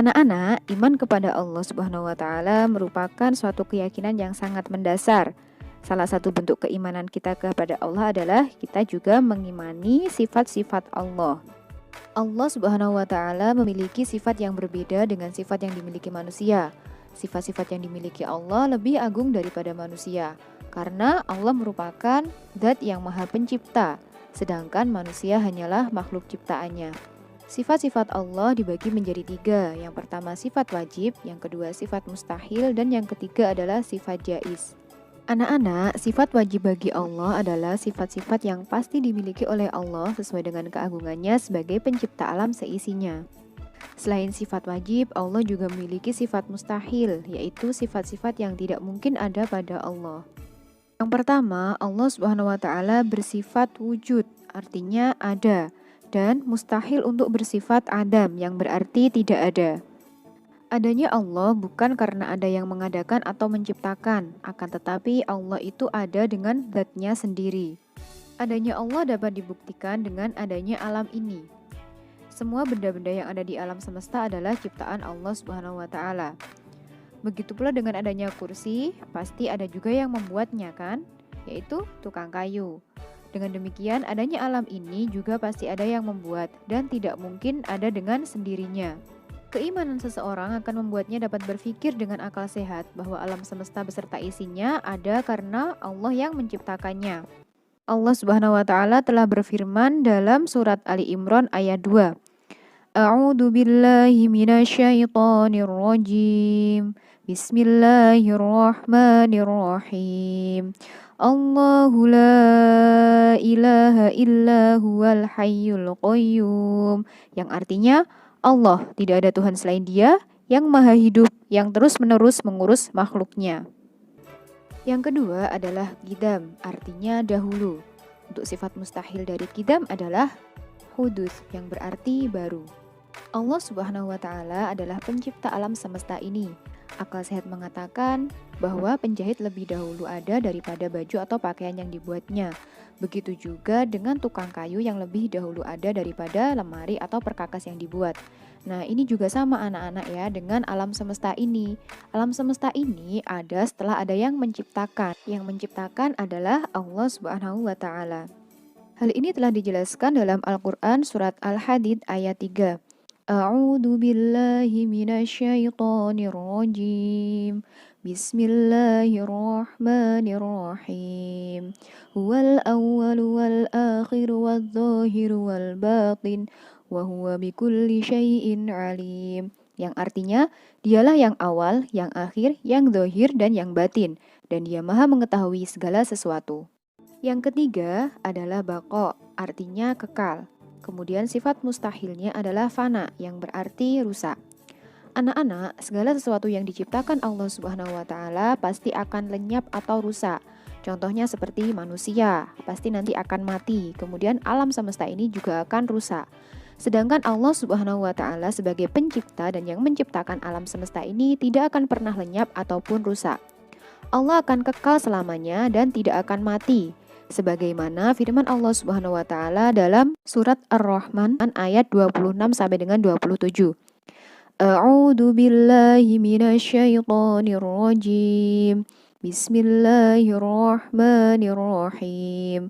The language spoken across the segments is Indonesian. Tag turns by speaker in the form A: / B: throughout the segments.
A: Anak-anak, iman kepada Allah Subhanahu wa taala merupakan suatu keyakinan yang sangat mendasar. Salah satu bentuk keimanan kita kepada Allah adalah kita juga mengimani sifat-sifat Allah. Allah Subhanahu wa taala memiliki sifat yang berbeda dengan sifat yang dimiliki manusia. Sifat-sifat yang dimiliki Allah lebih agung daripada manusia, karena Allah merupakan zat yang maha pencipta, sedangkan manusia hanyalah makhluk ciptaannya. Sifat-sifat Allah dibagi menjadi tiga. Yang pertama sifat wajib, yang kedua sifat mustahil, dan yang ketiga adalah sifat jaiz. Anak-anak, sifat wajib bagi Allah adalah sifat-sifat yang pasti dimiliki oleh Allah sesuai dengan keagungannya sebagai pencipta alam seisinya. Selain sifat wajib, Allah juga memiliki sifat mustahil, yaitu sifat-sifat yang tidak mungkin ada pada Allah. Yang pertama, Allah Subhanahu wa taala bersifat wujud, artinya ada, dan mustahil untuk bersifat adam, yang berarti tidak ada. Adanya Allah bukan karena ada yang mengadakan atau menciptakan, akan tetapi Allah itu ada dengan zat-Nya sendiri. Adanya Allah dapat dibuktikan dengan adanya alam ini. Semua benda-benda yang ada di alam semesta adalah ciptaan Allah Subhanahu wa taala. Begitu pula dengan adanya kursi, pasti ada juga yang membuatnya kan, yaitu tukang kayu. Dengan demikian, adanya alam ini juga pasti ada yang membuat dan tidak mungkin ada dengan sendirinya. Keimanan seseorang akan membuatnya dapat berpikir dengan akal sehat bahwa alam semesta beserta isinya ada karena Allah yang menciptakannya. Allah Subhanahu wa taala telah berfirman dalam surat Ali Imran ayat 2. A'udzu billahi minasyaitonir rajim. Bismillahirrahmanirrahim. Allahu la ilaha illa huwal hayyul qayyum. Yang artinya Allah, tidak ada Tuhan selain Dia yang maha hidup, yang terus-menerus mengurus makhluknya. Yang kedua adalah qidam, artinya dahulu. Untuk sifat mustahil dari qidam adalah hudus, yang berarti baru. Allah Subhanahu wa taala adalah pencipta alam semesta ini. Akal sehat mengatakan bahwa penjahit lebih dahulu ada daripada baju atau pakaian yang dibuatnya. Begitu juga dengan tukang kayu yang lebih dahulu ada daripada lemari atau perkakas yang dibuat. Nah, ini juga sama anak-anak ya dengan alam semesta ini. Alam semesta ini ada setelah ada yang menciptakan. Yang menciptakan adalah Allah Subhanahu wa taala. Hal ini telah dijelaskan dalam Al-Qur'an surat Al-Hadid ayat 3. A'udzu billahi minasyaitonir rajim. Bismillahirrahmanirrahim. Huwal awwalu wal akhiru wal zahiru wal batin wa huwa bikulli syai'in alim. Yang artinya, dialah yang awal, yang akhir, yang zahir dan yang batin, dan Dia Maha mengetahui segala sesuatu. Yang ketiga adalah baqa, artinya kekal. Kemudian sifat mustahilnya adalah fana, yang berarti rusak. Anak-anak, segala sesuatu yang diciptakan Allah Subhanahu wa taala pasti akan lenyap atau rusak. Contohnya seperti manusia, pasti nanti akan mati. Kemudian alam semesta ini juga akan rusak. Sedangkan Allah Subhanahu wa taala sebagai pencipta dan yang menciptakan alam semesta ini tidak akan pernah lenyap ataupun rusak. Allah akan kekal selamanya dan tidak akan mati. Sebagaimana firman Allah Subhanahu wa taala dalam surat Ar-Rahman ayat 26 sampai dengan 27. A'udzu billahi minasyaitonir rajim. Bismillahirrahmanirrahim.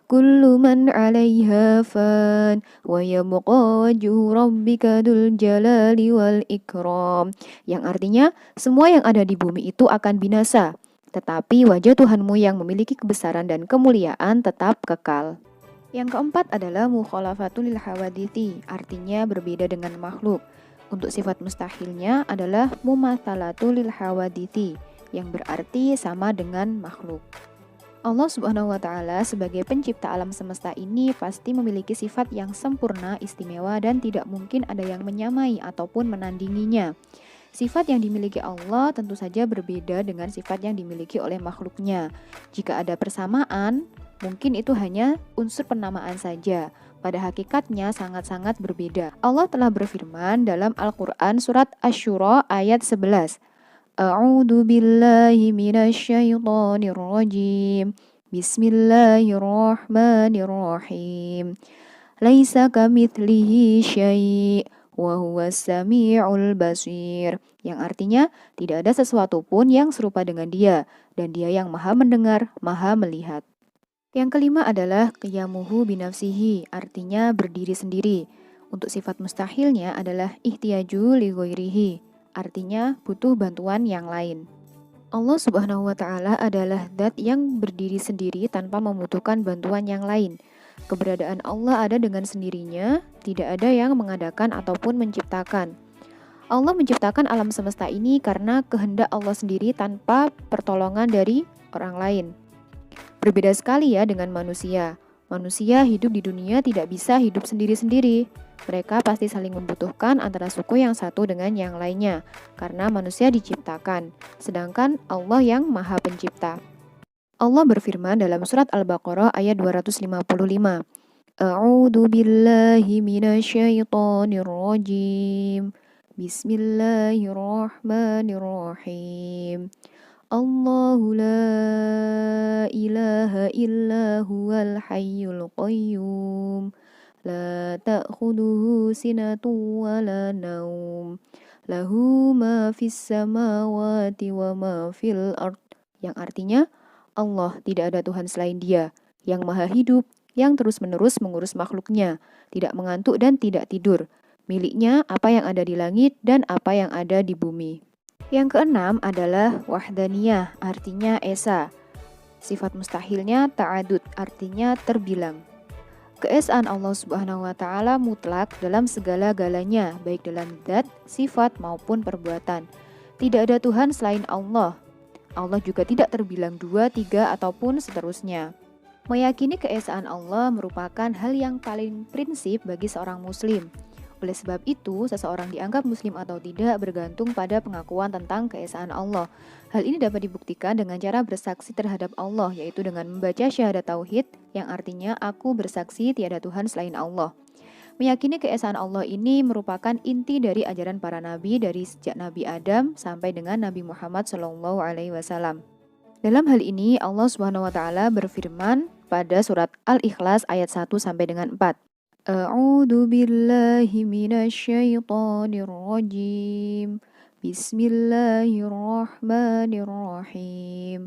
A: Kullu man 'alaiha fan wa yabqa wajhu rabbika dzul jalali wal ikram. Yang artinya, semua yang ada di bumi itu akan binasa, tetapi wajah Tuhanmu yang memiliki kebesaran dan kemuliaan tetap kekal. Yang keempat adalah mukhalafatul lil hawadithi, artinya berbeda dengan makhluk. Untuk sifat mustahilnya adalah mumatsalatul lil hawadithi, yang berarti sama dengan makhluk. Allah Subhanahu wa taala sebagai pencipta alam semesta ini pasti memiliki sifat yang sempurna, istimewa, dan tidak mungkin ada yang menyamai ataupun menandinginya. Sifat yang dimiliki Allah tentu saja berbeda dengan sifat yang dimiliki oleh makhluknya. Jika ada persamaan, mungkin itu hanya unsur penamaan saja. Pada hakikatnya sangat-sangat berbeda. Allah telah berfirman dalam Al-Quran surat Asy-Syura ayat 11. A'udzu billahi minasyaitonir rajim. Bismillahirrahmanirrahim. Laisa kamitslihi syai'. wa huwas sami'ul basir, yang artinya tidak ada sesuatu pun yang serupa dengan Dia, dan Dia yang Maha mendengar, Maha melihat. Yang kelima adalah qiyamuhu binafsihi, artinya berdiri sendiri. Untuk sifat mustahilnya adalah ihtiyaju li ghairihi, artinya butuh bantuan yang lain. Allah Subhanahu wa Ta'ala adalah zat yang berdiri sendiri tanpa membutuhkan bantuan yang lain. Keberadaan Allah ada dengan sendirinya, tidak ada yang mengadakan ataupun menciptakan. Allah menciptakan alam semesta ini karena kehendak Allah sendiri tanpa pertolongan dari orang lain. Berbeda sekali ya dengan manusia. Manusia hidup di dunia tidak bisa hidup sendiri-sendiri. Mereka pasti saling membutuhkan antara suku yang satu dengan yang lainnya, karena manusia diciptakan, sedangkan Allah yang Maha Pencipta. Allah berfirman dalam surat Al-Baqarah ayat 255. A'udzu billahi minasyaitonir rajim. Bismillahirrahmanirrahim. Allahu la ilaha illa huwal hayyul qayyum. La ta'khuduhu sinatun wa la naum. Lahu ma fis samawati wa ma fil ard. Yang artinya, Allah tidak ada Tuhan selain Dia, yang maha hidup, yang terus-menerus mengurus makhluknya, tidak mengantuk dan tidak tidur. Miliknya apa yang ada di langit dan apa yang ada di bumi. Yang keenam adalah wahdaniyah, artinya esa. Sifat mustahilnya ta'adud, artinya terbilang. Keesaan Allah Subhanahu wa Ta'ala mutlak dalam segala-galanya, baik dalam zat, sifat maupun perbuatan. Tidak ada Tuhan selain Allah. Allah juga tidak terbilang 2, 3, ataupun seterusnya. Meyakini keesaan Allah merupakan hal yang paling prinsip bagi seorang muslim. Oleh sebab itu, seseorang dianggap muslim atau tidak bergantung pada pengakuan tentang keesaan Allah. Hal ini dapat dibuktikan dengan cara bersaksi terhadap Allah, yaitu dengan membaca syahadat tauhid, yang artinya aku bersaksi tiada Tuhan selain Allah. Meyakini keesaan Allah ini merupakan inti dari ajaran para nabi dari sejak Nabi Adam sampai dengan Nabi Muhammad SAW. Dalam hal ini, Allah Subhanahu wa Ta'ala berfirman pada surat Al-Ikhlas ayat 1 sampai dengan 4. A'udzu billahi minasyaitonir rajim. Bismillahirrahmanirrahim.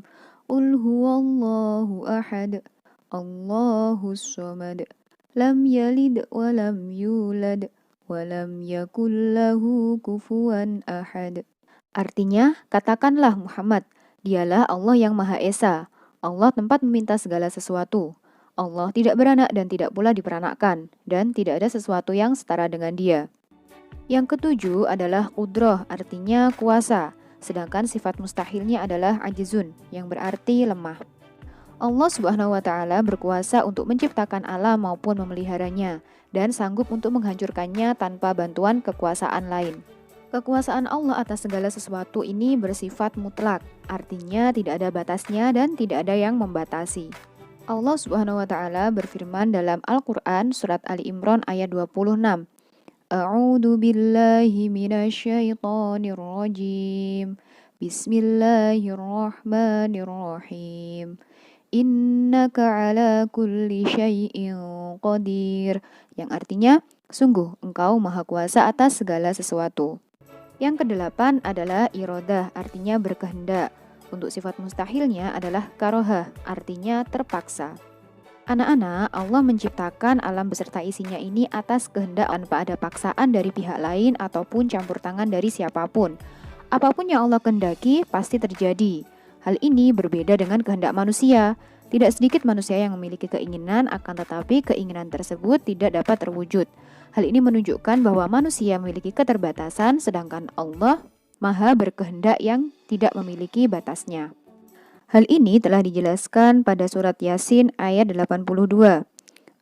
A: Qul huwallahu ahad. Allahus samad. Lam yalid wa lam yulad wa lam yakul lahu kufuwan ahad. Artinya, katakanlah Muhammad, Dialah Allah yang Maha Esa. Allah tempat meminta segala sesuatu. Allah tidak beranak dan tidak pula diperanakkan, dan tidak ada sesuatu yang setara dengan Dia. Yang ketujuh adalah qudroh, artinya kuasa, sedangkan sifat mustahilnya adalah ajizun, yang berarti lemah. Allah Subhanahu wa Ta'ala berkuasa untuk menciptakan alam maupun memeliharanya, dan sanggup untuk menghancurkannya tanpa bantuan kekuasaan lain. Kekuasaan Allah atas segala sesuatu ini bersifat mutlak, artinya tidak ada batasnya dan tidak ada yang membatasi. Allah Subhanahu wa Ta'ala berfirman dalam Al-Quran surat Ali Imran ayat 26. A'udzu billahi minasyaitonir rajim. Bismillahirrahmanirrahim. Innaka ala kulli syai'in qadir. Yang artinya, sungguh engkau maha kuasa atas segala sesuatu. Yang kedelapan adalah iradah, artinya berkehendak. Untuk sifat mustahilnya adalah karohah, artinya terpaksa. Anak-anak, Allah menciptakan alam beserta isinya ini atas kehendak tanpa ada paksaan dari pihak lain ataupun campur tangan dari siapapun. Apapun yang Allah kehendaki pasti terjadi. Hal ini berbeda dengan kehendak manusia. Tidak sedikit manusia yang memiliki keinginan, akan tetapi keinginan tersebut tidak dapat terwujud. Hal ini menunjukkan bahwa manusia memiliki keterbatasan, sedangkan Allah Maha berkehendak yang tidak memiliki batasnya. Hal ini telah dijelaskan pada surat Yasin ayat 82.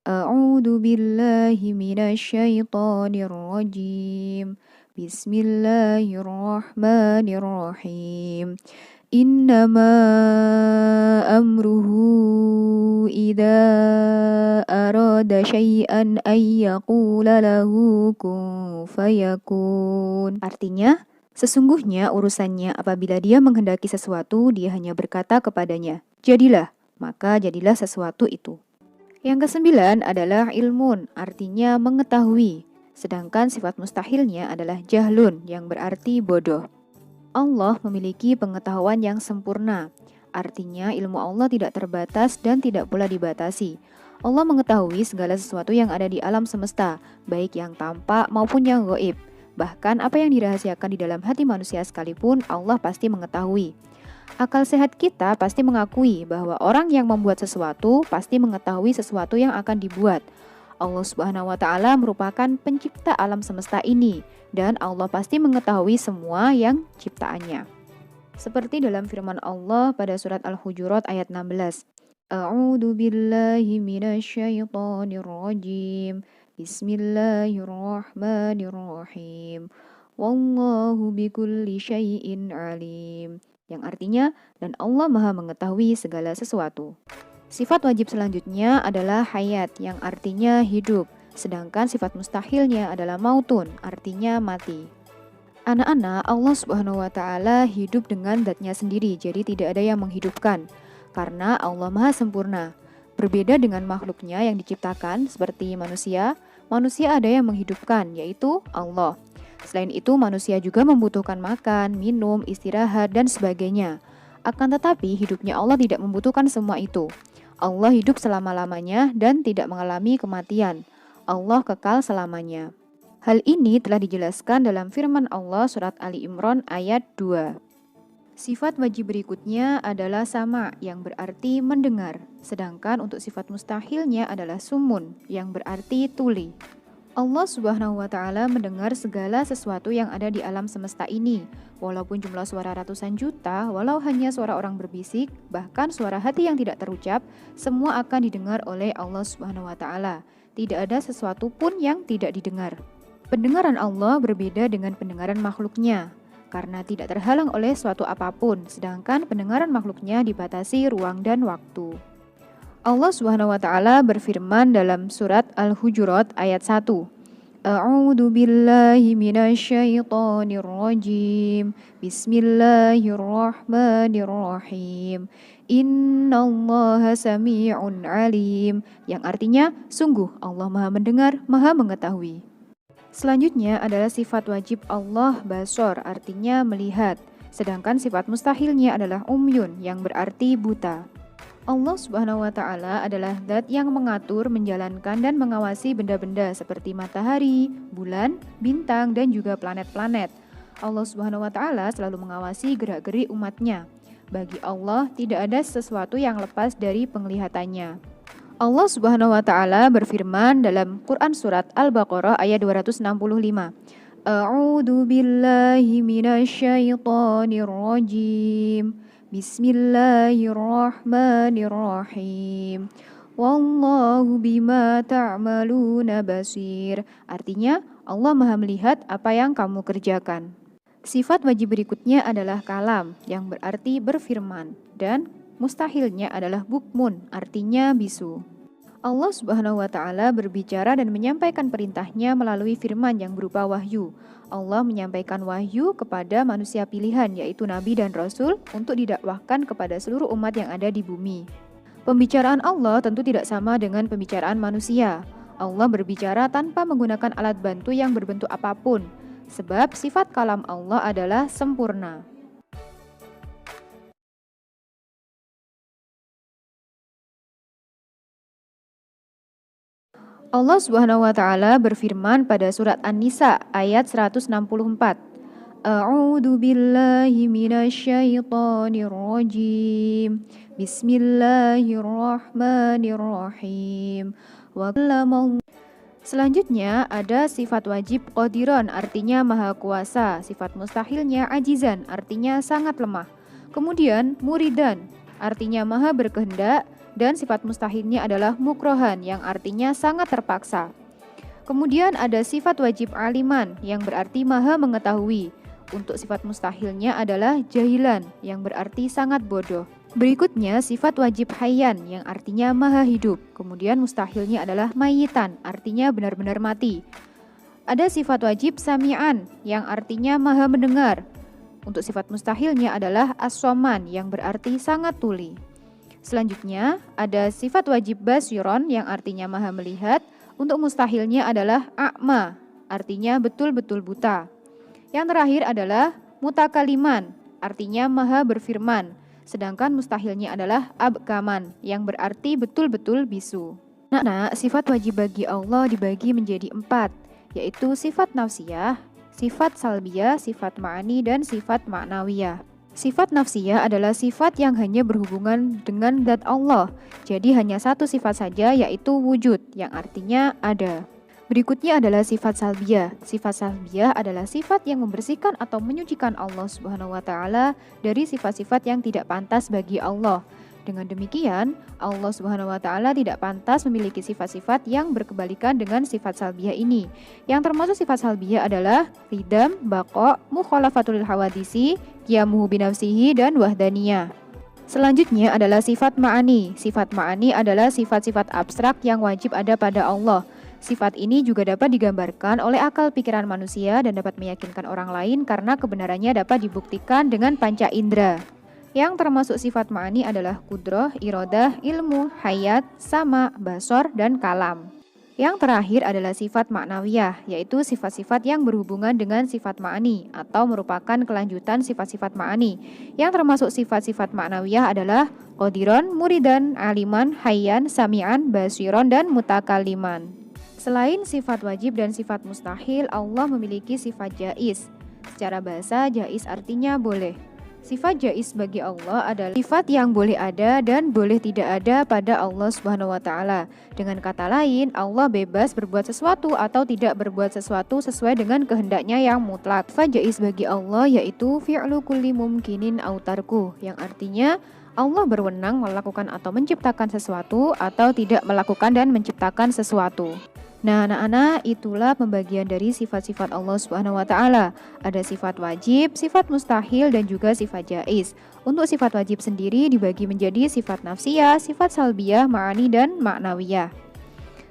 A: A'udzu billahi minasyaitonir rajim. Bismillahirrahmanirrahim. Innama amruhu idza arada syai'an ay yaqula lahu kun fayakun. Artinya, sesungguhnya urusannya apabila dia menghendaki sesuatu, dia hanya berkata kepadanya, jadilah, maka jadilah sesuatu itu. Yang kesembilan adalah ilmun, artinya mengetahui. Sedangkan sifat mustahilnya adalah jahlun yang berarti bodoh. Allah memiliki pengetahuan yang sempurna. Artinya ilmu Allah tidak terbatas dan tidak pula dibatasi. Allah mengetahui segala sesuatu yang ada di alam semesta, baik yang tampak maupun yang gaib. Bahkan apa yang dirahasiakan di dalam hati manusia sekalipun Allah pasti mengetahui. Akal sehat kita pasti mengakui bahwa orang yang membuat sesuatu pasti mengetahui sesuatu yang akan dibuat. Allah Subhanahu wa Ta'ala merupakan pencipta alam semesta ini, dan Allah pasti mengetahui semua yang ciptaannya. Seperti dalam firman Allah pada surat Al-Hujurat ayat 16. A'udzu billahi minasyaitonir rajim. Bismillahirrahmanirrahim. Wallahu bikulli syai'in alim. Yang artinya, dan Allah Maha mengetahui segala sesuatu. Sifat wajib selanjutnya adalah hayat, yang artinya hidup. Sedangkan sifat mustahilnya adalah mautun, artinya mati. Anak-anak, Allah Subhanahu wa Ta'ala hidup dengan zatnya sendiri, jadi tidak ada yang menghidupkan. Karena Allah Maha sempurna. Berbeda dengan makhluknya yang diciptakan, seperti manusia ada yang menghidupkan, yaitu Allah. Selain itu, manusia juga membutuhkan makan, minum, istirahat, dan sebagainya. Akan tetapi, hidupnya Allah tidak membutuhkan semua itu. Allah hidup selama-lamanya dan tidak mengalami kematian. Allah kekal selamanya. Hal ini telah dijelaskan dalam firman Allah surat Ali Imran ayat 2. Sifat wajib berikutnya adalah sama, yang berarti mendengar. Sedangkan untuk sifat mustahilnya adalah sumun, yang berarti tuli. Allah Subhanahu wa Ta'ala mendengar segala sesuatu yang ada di alam semesta ini. Walaupun jumlah suara ratusan juta, walau hanya suara orang berbisik, bahkan suara hati yang tidak terucap, semua akan didengar oleh Allah Subhanahu wa Ta'ala. Tidak ada sesuatu pun yang tidak didengar. Pendengaran Allah berbeda dengan pendengaran makhluknya, karena tidak terhalang oleh suatu apapun, sedangkan pendengaran makhluknya dibatasi ruang dan waktu. Allah Subhanahu wa Ta'ala berfirman dalam surat Al-Hujurat ayat 1. A'udzu billahi minasyaitonir rajim. Bismillahirrahmanirrahim. Innallaha samii'un 'alim. Yang artinya, sungguh Allah Maha mendengar, Maha mengetahui. Selanjutnya adalah sifat wajib Allah basor, artinya melihat. Sedangkan sifat mustahilnya adalah umyun, yang berarti buta. Allah Subhanahu wa Ta'ala adalah zat yang mengatur, menjalankan, dan mengawasi benda-benda seperti matahari, bulan, bintang, dan juga planet-planet. Allah Subhanahu wa Ta'ala selalu mengawasi gerak-gerik umatnya. Bagi Allah, tidak ada sesuatu yang lepas dari penglihatannya. Allah Subhanahu wa Ta'ala berfirman dalam Quran surat Al-Baqarah ayat 265. A'udzu billahi minasyaitonir rajim. Bismillahirrahmanirrahim. Wallahu bima ta'maluna basir. Artinya, Allah Maha melihat apa yang kamu kerjakan. Sifat wajib berikutnya adalah kalam, yang berarti berfirman, dan mustahilnya adalah bukmun, artinya bisu. Allah Subhanahu wa Ta'ala berbicara dan menyampaikan perintahnya melalui firman yang berupa wahyu. Allah menyampaikan wahyu kepada manusia pilihan, yaitu Nabi dan Rasul, untuk didakwahkan kepada seluruh umat yang ada di bumi. Pembicaraan Allah tentu tidak sama dengan pembicaraan manusia. Allah berbicara tanpa menggunakan alat bantu yang berbentuk apapun, sebab sifat kalam Allah adalah sempurna. Allah Subhanahu wa Ta'ala berfirman pada surat An-Nisa ayat 164. A'udzu billahi minasyaitonir rajim. Bismillahirrahmanirrahim. Selanjutnya ada sifat wajib qadiran, artinya maha kuasa. Sifat mustahilnya ajizan, artinya sangat lemah. Kemudian muridan, artinya maha berkehendak. Dan sifat mustahilnya adalah mukrohan, yang artinya sangat terpaksa. Kemudian ada sifat wajib aliman, yang berarti maha mengetahui. Untuk sifat mustahilnya adalah jahilan, yang berarti sangat bodoh. Berikutnya sifat wajib hayyan, yang artinya maha hidup. Kemudian mustahilnya adalah mayitan, artinya benar-benar mati. Ada sifat wajib sami'an, yang artinya maha mendengar. Untuk sifat mustahilnya adalah as-soman, yang berarti sangat tuli. Selanjutnya, ada sifat wajib basiron yang artinya maha melihat. Untuk mustahilnya adalah a'ma, artinya betul-betul buta. Yang terakhir adalah mutakaliman, artinya maha berfirman. Sedangkan mustahilnya adalah abkaman, yang berarti betul-betul bisu. Nah, sifat wajib bagi Allah dibagi menjadi 4, yaitu sifat nafsiyah, sifat salbiyah, sifat ma'ani, dan sifat ma'nawiyah. Sifat nafsiyah adalah sifat yang hanya berhubungan dengan zat Allah. Jadi hanya satu sifat saja, yaitu wujud, yang artinya ada. Berikutnya adalah sifat salbiyah. Sifat salbiyah adalah sifat yang membersihkan atau menyucikan Allah Subhanahu wa taala dari sifat-sifat yang tidak pantas bagi Allah. Dengan demikian, Allah Subhanahu wa taala tidak pantas memiliki sifat-sifat yang berkebalikan dengan sifat salbiyah ini. Yang termasuk sifat salbiyah adalah ridam, baqa, mukhalafatul hawadisi, qiyamuhu binafsihi, dan wahdaniyah. Selanjutnya adalah sifat ma'ani. Sifat ma'ani adalah sifat-sifat abstrak yang wajib ada pada Allah. Sifat ini juga dapat digambarkan oleh akal pikiran manusia dan dapat meyakinkan orang lain karena kebenarannya dapat dibuktikan dengan panca indera. Yang termasuk sifat ma'ani adalah kudroh, irodah, ilmu, hayat, sama, basor, dan kalam. Yang terakhir adalah sifat ma'nawiyah, yaitu sifat-sifat yang berhubungan dengan sifat ma'ani atau merupakan kelanjutan sifat-sifat ma'ani. Yang termasuk sifat-sifat ma'nawiyah adalah qadiron, muridan, aliman, hayyan, sami'an, basiron, dan mutakaliman. Selain sifat wajib dan sifat mustahil, Allah memiliki sifat jaiz. Secara bahasa, jaiz artinya boleh. Sifat jaiz bagi Allah adalah sifat yang boleh ada dan boleh tidak ada pada Allah Subhanahu wa taala. Dengan kata lain, Allah bebas berbuat sesuatu atau tidak berbuat sesuatu sesuai dengan kehendaknya yang mutlak. Sifat jaiz bagi Allah yaitu fi'lu kulli mumkinin au tarku, yang artinya Allah berwenang melakukan atau menciptakan sesuatu atau tidak melakukan dan menciptakan sesuatu. Nah, anak-anak, itulah pembagian dari sifat-sifat Allah Subhanahu wa taala. Ada sifat wajib, sifat mustahil, dan juga sifat jaiz. Untuk sifat wajib sendiri dibagi menjadi sifat nafsiyah, sifat salbiyah, ma'ani, dan ma'nawiyah.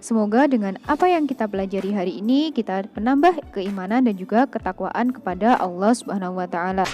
A: Semoga dengan apa yang kita pelajari hari ini kita menambah keimanan dan juga ketakwaan kepada Allah Subhanahu wa taala.